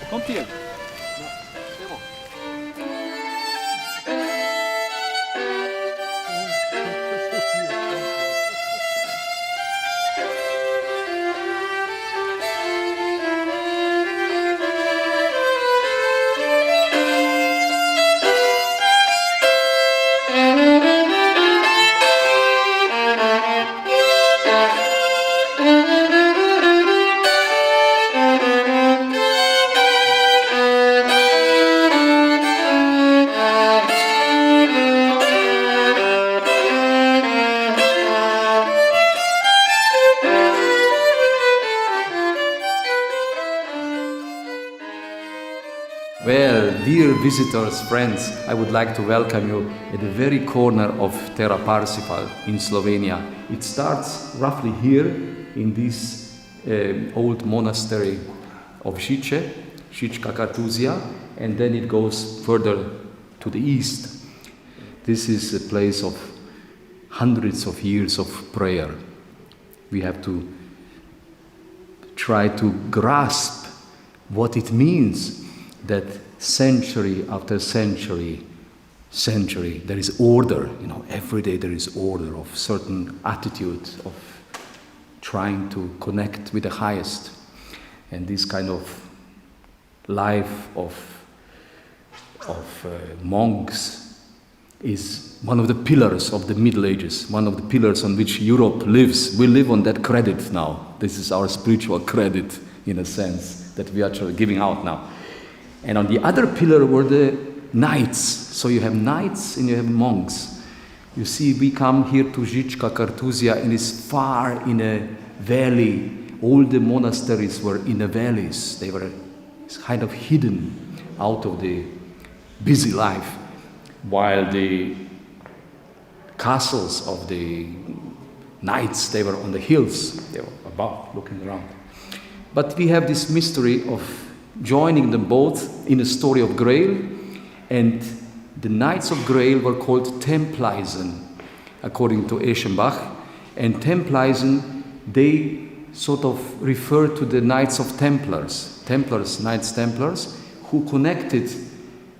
Contigo. Well, dear visitors, friends, I would like to welcome you at the very corner of Terra Parzival in Slovenia. It starts roughly here in this old monastery of Šička Kartuzija, and then it goes further to the east. This is a place of hundreds of years of prayer. We have to try to grasp what it means that century after century, there is order. Every day there is order of certain attitude of trying to connect with the highest. And this kind of life of monks is one of the pillars of the Middle Ages, one of the pillars on which Europe lives. We live on that credit now. This is our spiritual credit, in a sense, that we are giving out now. And on the other pillar were the knights. So you have knights and you have monks. You see, we come here to Šička Kartuzija, and it's far in a valley. All the monasteries were in the valleys. They were kind of hidden out of the busy life, while the castles of the knights, they were on the hills. They were above, looking around. But we have this mystery of joining them both in a story of Grail, and the Knights of Grail were called Templeisen, according to Eschenbach. And Templeisen, they sort of refer to the Knights of Templars, Knights Templars, who connected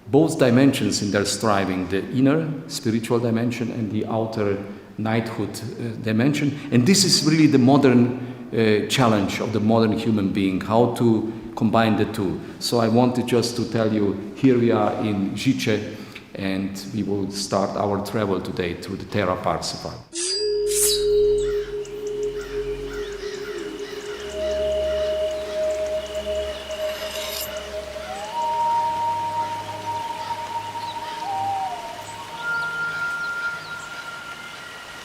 both dimensions in their striving, the inner spiritual dimension and the outer knighthood dimension. And this is really the modern challenge of the modern human being, how to combine the two. So I wanted just to tell you, here we are in Žiče, and we will start our travel today through the Terra Parzival.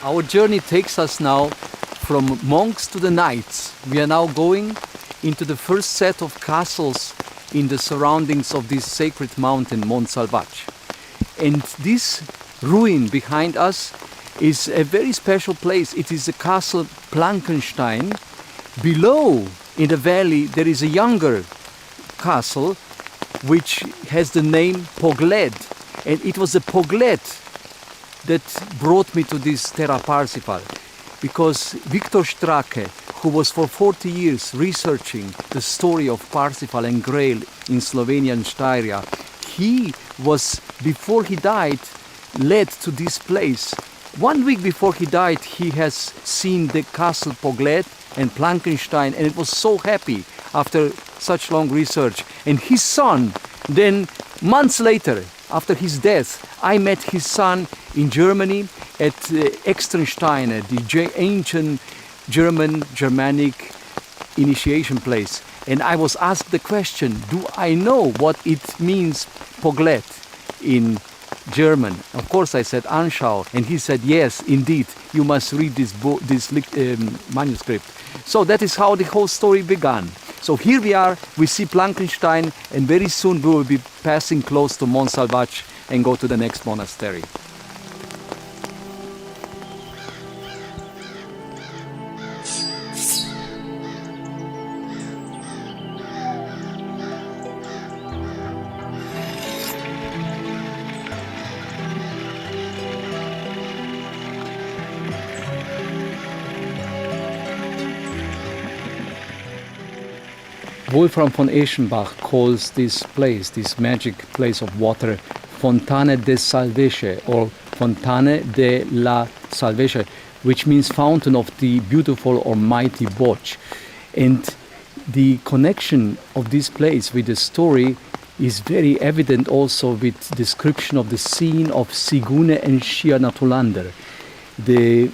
Our journey takes us now from monks to the knights. We are now going into the first set of castles in the surroundings of this sacred mountain, Montsalvac. And this ruin behind us is a very special place. It is the castle Plankenstein. Below, in the valley, there is a younger castle which has the name Pogled. And it was the Pogled that brought me to this Terra Parzival, because Viktor Strake, who was for 40 years researching the story of Parzival and Grail in Slovenia and Styria, he was, before he died, led to this place. 1 week before he died, he has seen the castle Pogled and Plankenstein, and it was so happy after such long research. And his son, then months later, after his death, I met his son in Germany at Externstein, the ancient Germanic initiation place. And I was asked the question, do I know what it means Pogled in German? Of course I said Anschau, and he said, yes, indeed, you must read this book, this manuscript. So that is how the whole story began. So here we are, we see Plankenstein, and very soon we will be passing close to Montsalvac and go to the next monastery. Wolfram von Eschenbach calls this place, this magic place of water, Fontane de Salveche, or Fontane de la Salveche, which means fountain of the beautiful or mighty Boch. And the connection of this place with the story is very evident also with description of the scene of Sigune and Scianatolander. The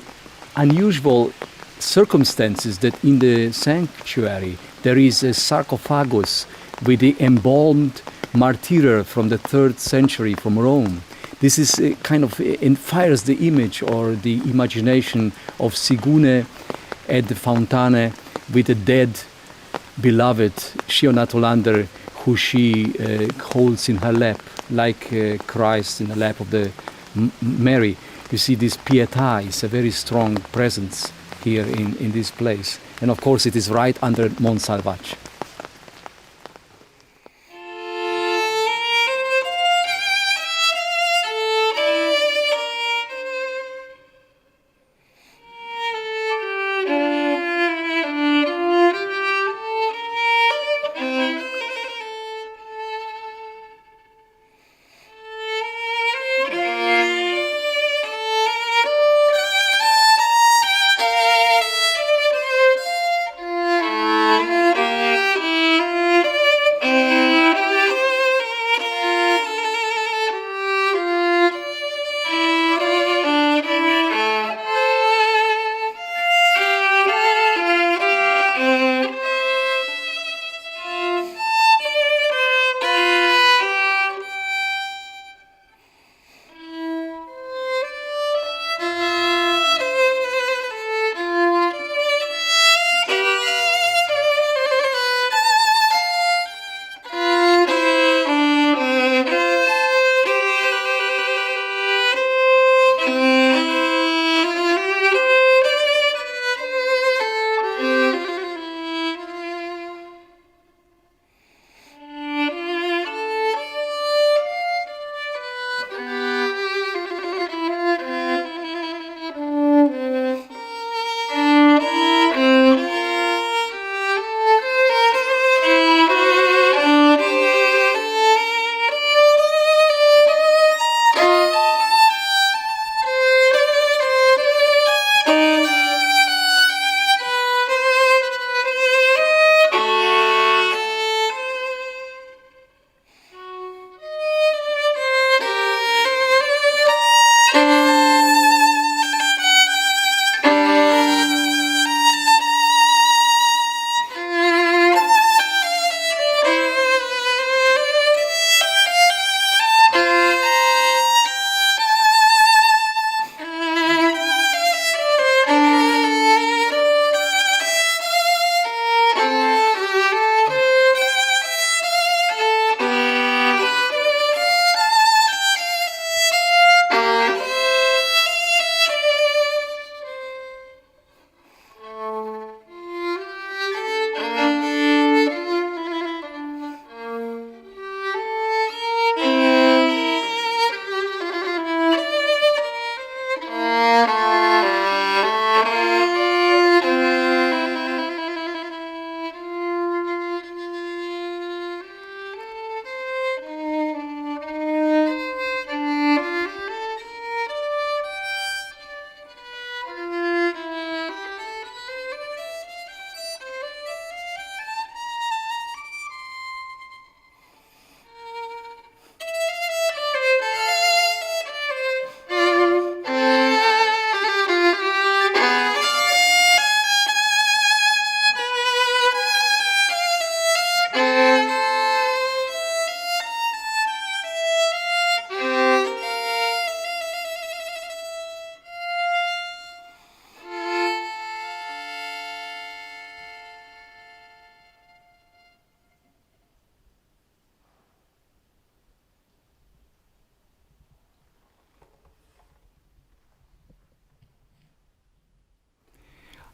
unusual circumstances that in the sanctuary there is a sarcophagus with the embalmed martyr from the 3rd century from Rome. This is kind of inspires the image or the imagination of Sigune at the Fontane with the dead beloved Scianatolander who she holds in her lap, like Christ in the lap of the Mary. You see, this pietà is a very strong presence here in this place. And of course it is right under Mont Salvage.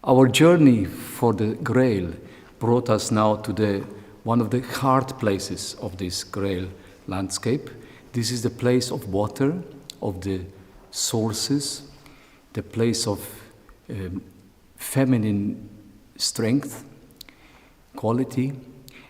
Our journey for the Grail brought us now to one of the hard places of this Grail landscape. This is the place of water, of the sources, the place of feminine strength, quality,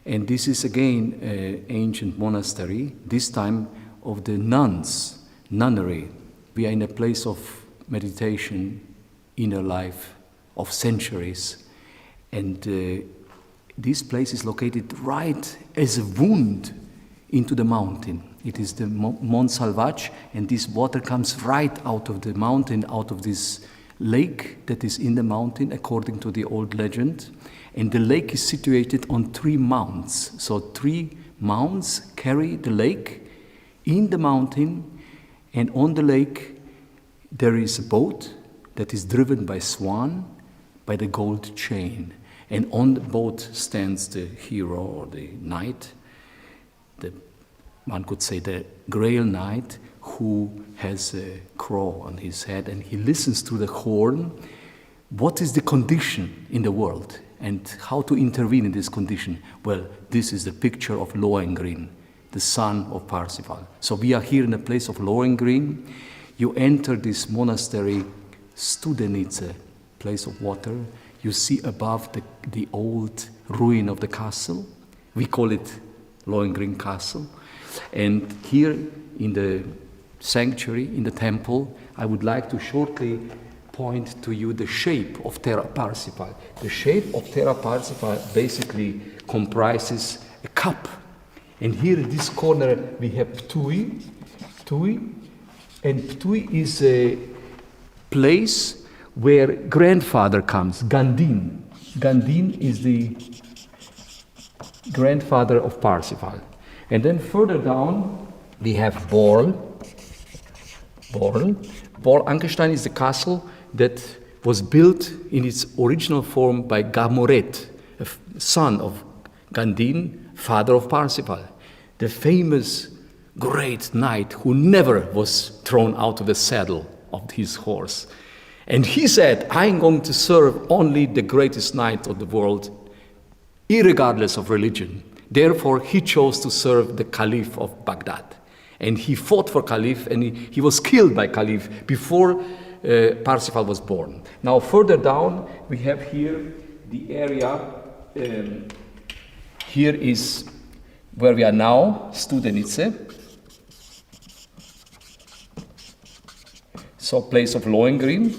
And this is again an ancient monastery, this time of the nuns, nunnery. We are in a place of meditation, inner life, of centuries. And this place is located right as a wound into the mountain. It is the Mont Salvage, and this water comes right out of the mountain, out of this lake that is in the mountain, according to the old legend. And the lake is situated on 3 mounts. So 3 mounts carry the lake in the mountain, and on the lake there is a boat that is driven by swan, by the gold chain. And on the boat stands the hero or the knight, one could say the Grail Knight, who has a crow on his head, and he listens to the horn. What is the condition in the world and how to intervene in this condition? Well, this is the picture of Lohengrin, the son of Parzival. So we are here in the place of Lohengrin. You enter this monastery, Studenice, place of water. You see above the old ruin of the castle. We call it Lohengrin Castle. And here in the sanctuary, in the temple, I would like to shortly point to you the shape of Terra Parzival. The shape of Terra Parzival basically comprises a cup. And here in this corner we have Ptui, and Ptui is a place where grandfather comes, Gandin. Gandin is the grandfather of Parzival. And then further down we have Borl. Borl-Ankerstein is the castle that was built in its original form by Gamoret, a son of Gandin, father of Parzival, the famous great knight who never was thrown out of the saddle of his horse. And he said, I'm going to serve only the greatest knight of the world, irregardless of religion. Therefore, he chose to serve the Caliph of Baghdad. And he fought for Caliph, and he was killed by Caliph before Parzival was born. Now, further down, we have here the area. Here is where we are now, Studenice. So, place of Lohengrin.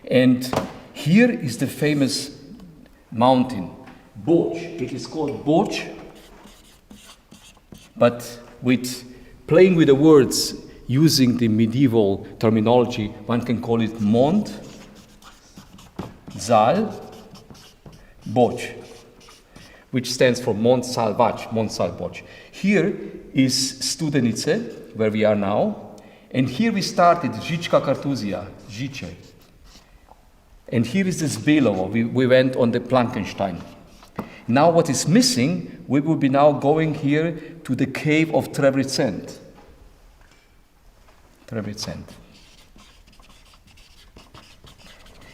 And here is the famous mountain, Boch. It is called Boch, but with playing with the words, using the medieval terminology, one can call it Mont Sal Boch, which stands for Mont Salvage, Mont Salvage. Here is Studenice, where we are now, and here we started Žička Kartuzija, Žiče. And here is the Zbelovo, we went on the Plankenstein. Now what is missing, we will be now going here to the cave of Trebizond.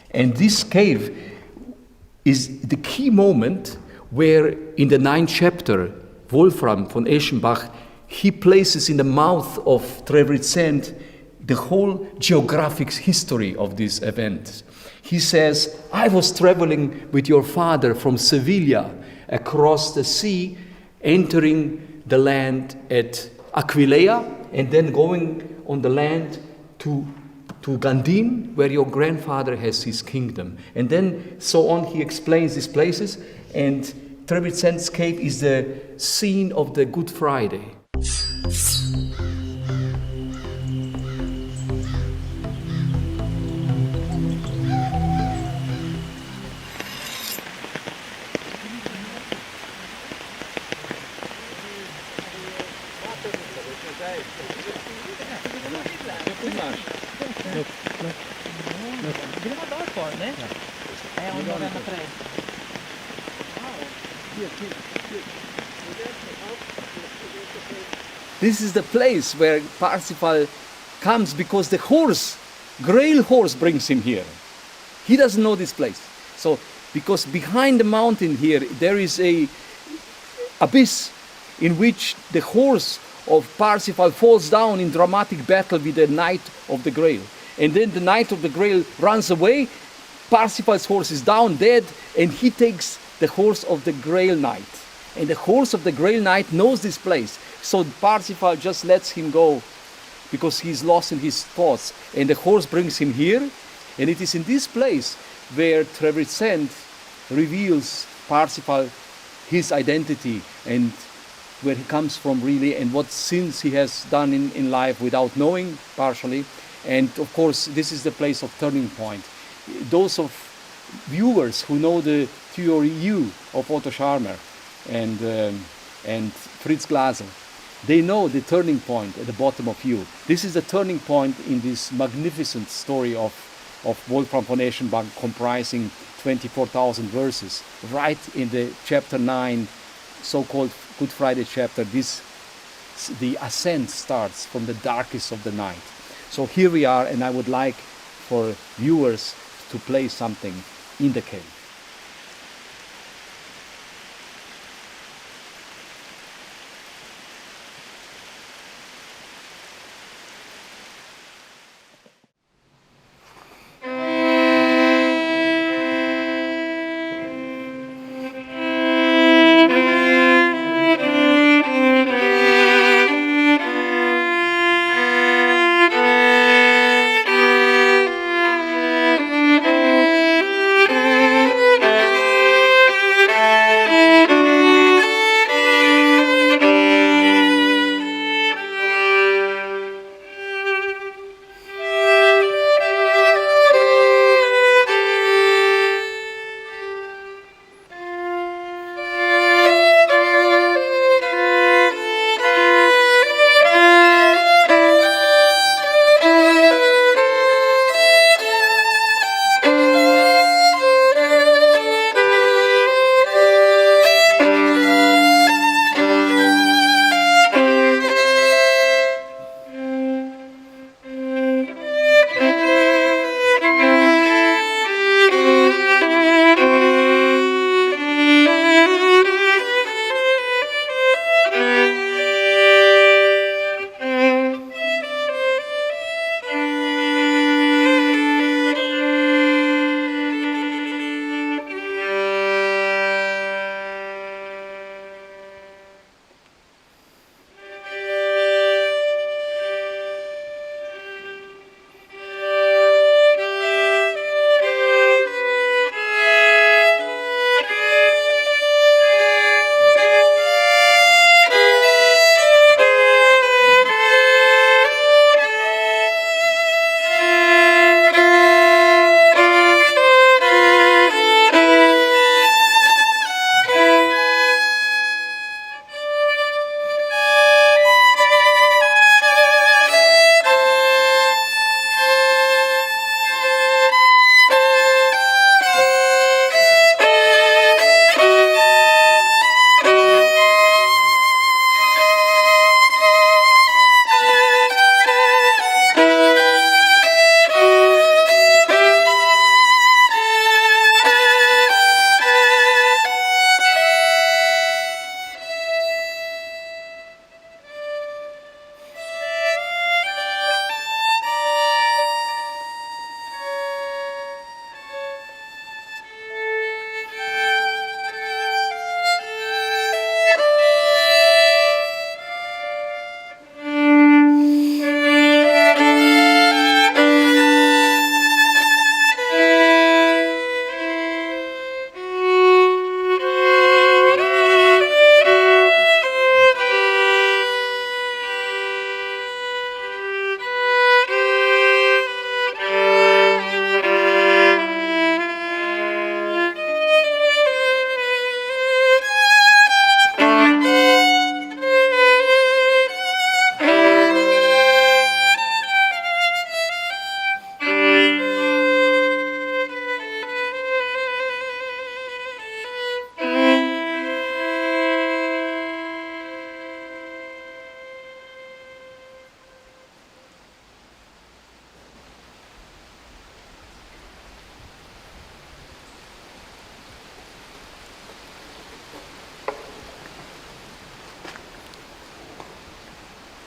And this cave is the key moment where in the 9th chapter, Wolfram von Eschenbach, he places in the mouth of Trebizond the whole geographic history of this event. He says, I was traveling with your father from Sevilla across the sea, entering the land at Aquileia, and then going on the land to Gandin, where your grandfather has his kingdom. And then so on, he explains these places, and Trebizond's cave is the scene of the Good Friday. This is the place where Parzival comes because the horse, Grail horse, brings him here. He doesn't know this place. So, because behind the mountain here, there is a abyss in which the horse of Parzival falls down in dramatic battle with the Knight of the Grail. And then the Knight of the Grail runs away, Parzival's horse is down dead, and he takes the horse of the Grail Knight. And the horse of the Grail Knight knows this place. So Parzival just lets him go because he's lost in his thoughts. And the horse brings him here. And it is in this place where Trevisan reveals Parzival his identity and where he comes from really, and what sins he has done in life without knowing partially. And of course, this is the place of turning point. Those of viewers who know the theory U of Otto Scharmer and Fritz Glaser, they know the turning point at the bottom of U. This is the turning point in this magnificent story of Wolfram von Eschenbach, comprising 24,000 verses. Right in the chapter 9, so-called Good Friday chapter, the ascent starts from the darkest of the night. So here we are, and I would like for viewers to play something in the cave.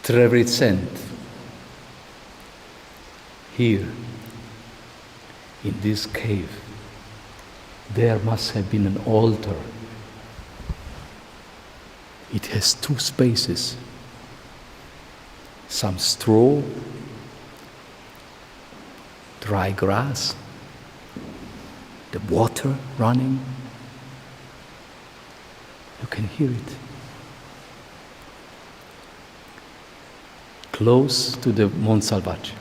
Trevisan, here in this cave. there must have been an altar. It has two spaces, some straw, dry grass, the water running. You can hear it. Close to the Montsalvaggio.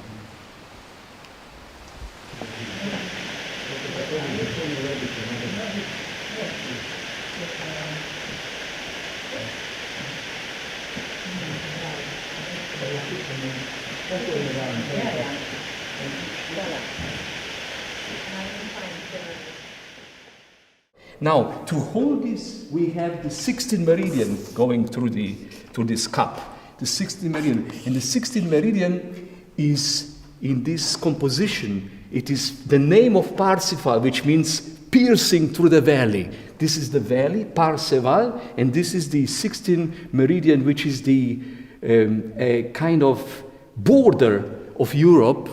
Now, to hold this, we have the 16th meridian going through this cup. The 16th meridian. And the 16th meridian is in this composition. It is the name of Parzival, which means piercing through the valley. This is the valley, Parzival, and this is the 16th meridian, which is the a kind of border of Europe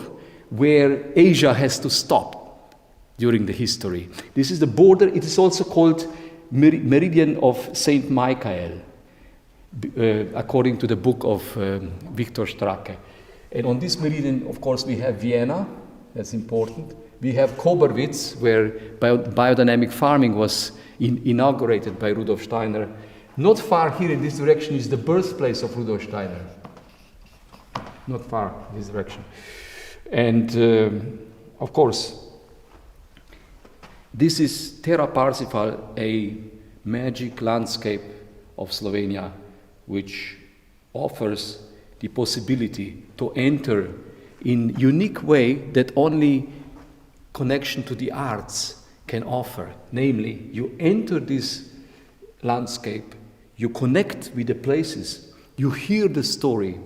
where Asia has to stop during the history. This is the border. It is also called Meridian of Saint Michael, according to the book of Victor Stracke. And on this meridian, of course, we have Vienna. That's important. We have Koberwitz, where biodynamic farming was inaugurated by Rudolf Steiner. Not far here in this direction is the birthplace of Rudolf Steiner. Not far in this direction. And of course, this is Terra Parzival, a magic landscape of Slovenia, which offers the possibility to enter in unique way that only connection to the arts can offer. Namely, you enter this landscape, you connect with the places, you hear the story,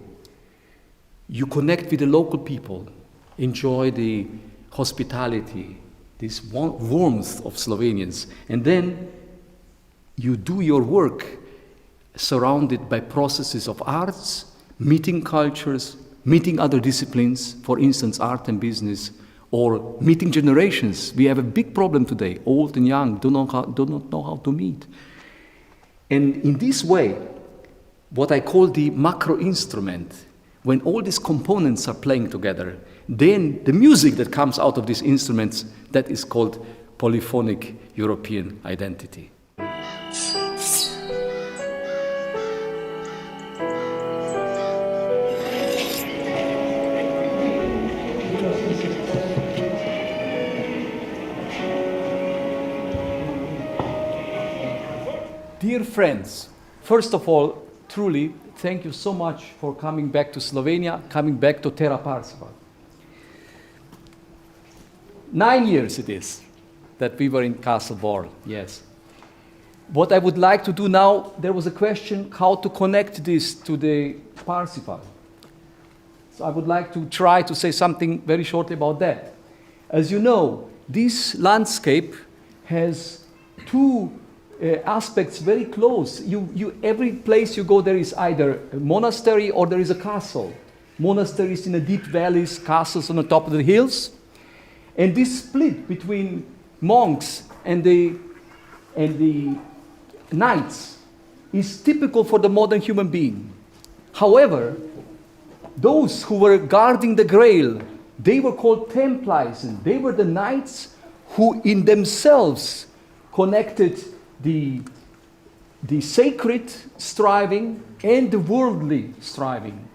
you connect with the local people, enjoy the hospitality, this warmth of Slovenians, and then you do your work surrounded by processes of arts, meeting cultures, meeting other disciplines, for instance, art and business, or meeting generations. We have a big problem today. Old and young do not know how to meet. And in this way, what I call the macro instrument, when all these components are playing together, then the music that comes out of these instruments, that is called polyphonic European identity. Dear friends, first of all, truly, thank you so much for coming back to Slovenia, coming back to Terra Parzival. 9 years it is that we were in Castle Born, yes. What I would like to do now, there was a question how to connect this to the Parzival. So I would like to try to say something very shortly about that. As you know, this landscape has two aspects very close. Every place you go, there is either a monastery or there is a castle. Monasteries in the deep valleys, castles on the top of the hills. And this split between monks and the knights is typical for the modern human being. However, those who were guarding the Grail, they were called Templars, and they were the knights who in themselves connected the sacred striving and the worldly striving.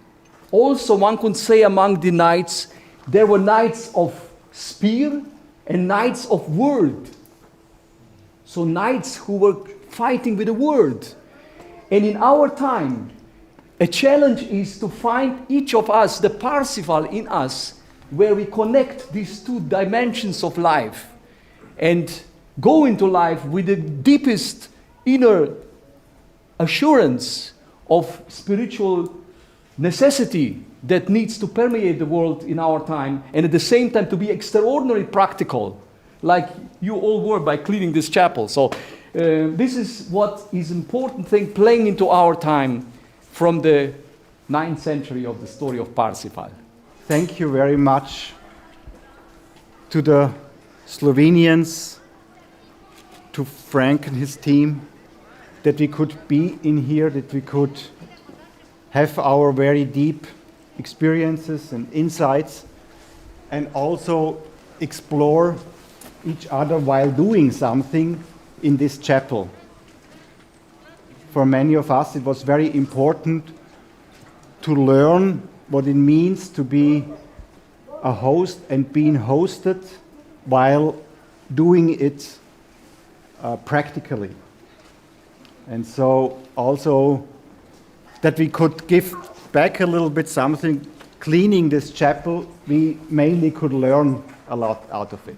Also, one could say among the knights, there were knights of spear and knights of word. So knights who were fighting with the word. And in our time, a challenge is to find each of us, the Parzival in us, where we connect these two dimensions of life and go into life with the deepest inner assurance of spiritual necessity that needs to permeate the world in our time, and at the same time to be extraordinarily practical, like you all were by cleaning this chapel. So this is what is important thing playing into our time from the 9th century of the story of Parzival. Thank you very much to the Slovenians to Frank and his team that we could be in here, that we could have our very deep experiences and insights, and also explore each other while doing something in this chapel. For many of us, it was very important to learn what it means to be a host and being hosted while doing it practically. And so also that we could give back a little bit something, cleaning this chapel, we mainly could learn a lot out of it.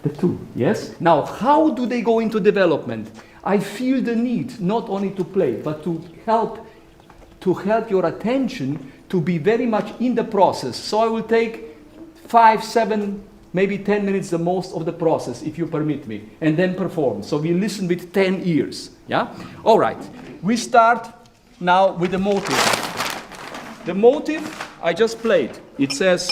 The two, yes? Now, how do they go into development? I feel the need not only to play, but to help your attention to be very much in the process. So I will take 5, 7, maybe 10 minutes the most of the process, if you permit me, and then perform. So we listen with 10 ears, yeah? All right, we start now with the motive. The motive I just played. It says,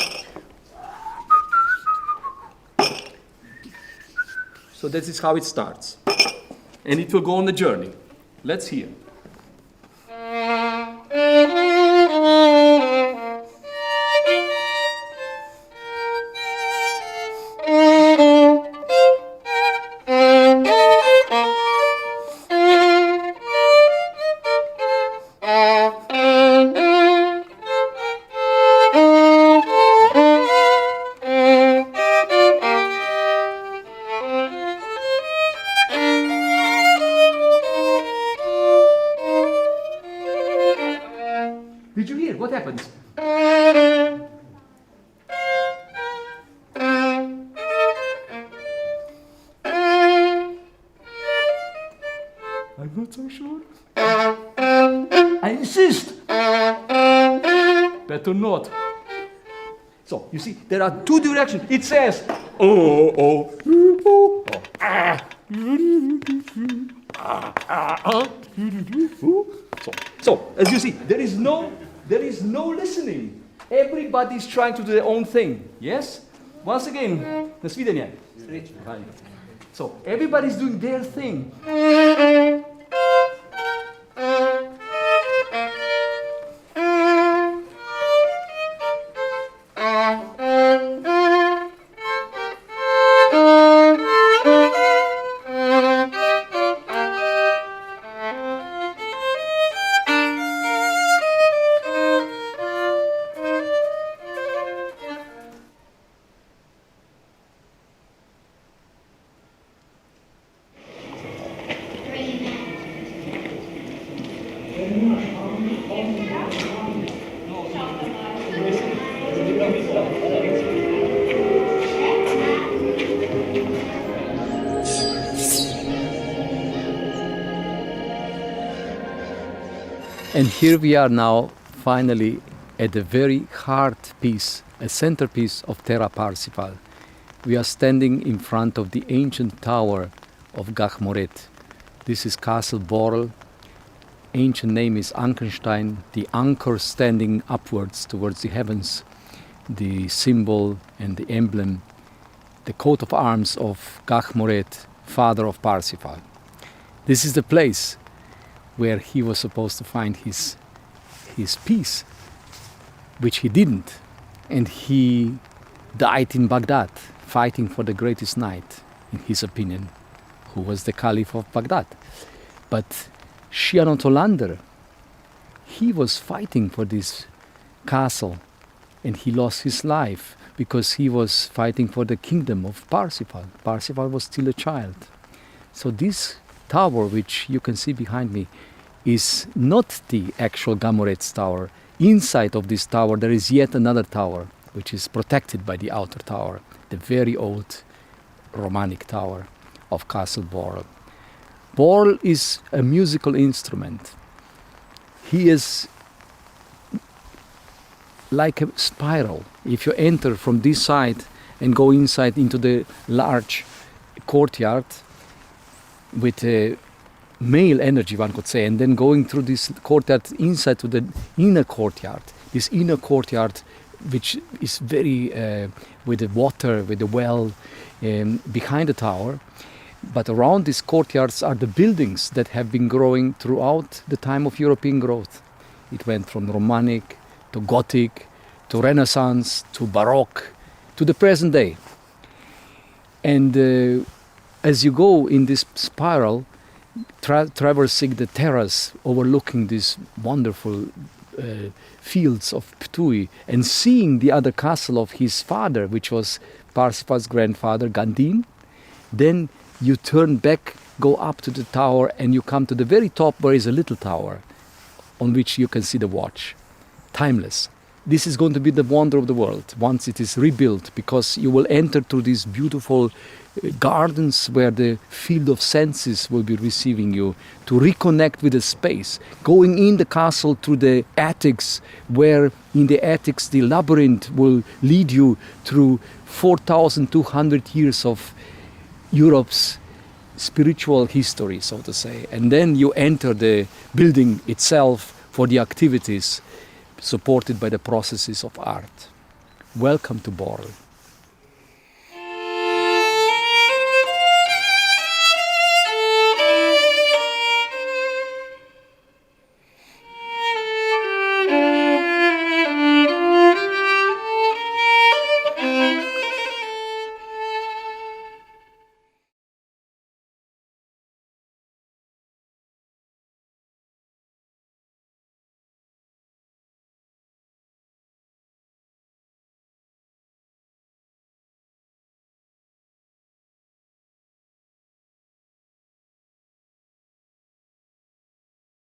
so this is how it starts. And it will go on the journey. Let's hear. Did you hear? What happens? I'm not so sure. I insist. Better not. So, you see, there are two directions. It says, oh, oh, oh, ah. So, as you see, there is no listening. Everybody's trying to do their own thing. Yes? Once again, do svidenja. So, everybody's doing their thing. And here we are now, finally, at the very heart piece, a centerpiece of Terra Parzival. We are standing in front of the ancient tower of Gachmoret. This is Castle Borel. Ancient name is Ankerstein, the anchor standing upwards towards the heavens, the symbol and the emblem, the coat of arms of Gachmoret, father of Parzival. This is the place where he was supposed to find his peace, which he didn't. And he died in Baghdad, fighting for the greatest knight, in his opinion, who was the Caliph of Baghdad. But Sihanouk Tolander, he was fighting for this castle, and he lost his life because he was fighting for the kingdom of Parzival. Parzival was still a child. So this tower, which you can see behind me, is not the actual Gamoret's tower. Inside of this tower there is yet another tower, which is protected by the outer tower, the very old Romanic tower of Castle Borel. Borel is a musical instrument. He is like a spiral. If you enter from this side and go inside into the large courtyard, with male energy, one could say, and then going through this courtyard inside to the inner courtyard. This inner courtyard, which is very with the water, with the well behind the tower. But around these courtyards are the buildings that have been growing throughout the time of European growth. It went from Romanic to Gothic to Renaissance to Baroque to the present day. And as you go in this spiral, traversing the terrace overlooking these wonderful fields of Ptui and seeing the other castle of his father, which was Parzival's grandfather, Gandin, then you turn back, go up to the tower, and you come to the very top where is a little tower on which you can see the watch. Timeless. This is going to be the wonder of the world once it is rebuilt, because you will enter through these beautiful gardens where the field of senses will be receiving you to reconnect with the space. Going in the castle through the attics, where in the attics the labyrinth will lead you through 4,200 years of Europe's spiritual history, so to say. And then you enter the building itself for the activities supported by the processes of art. Welcome to Borl.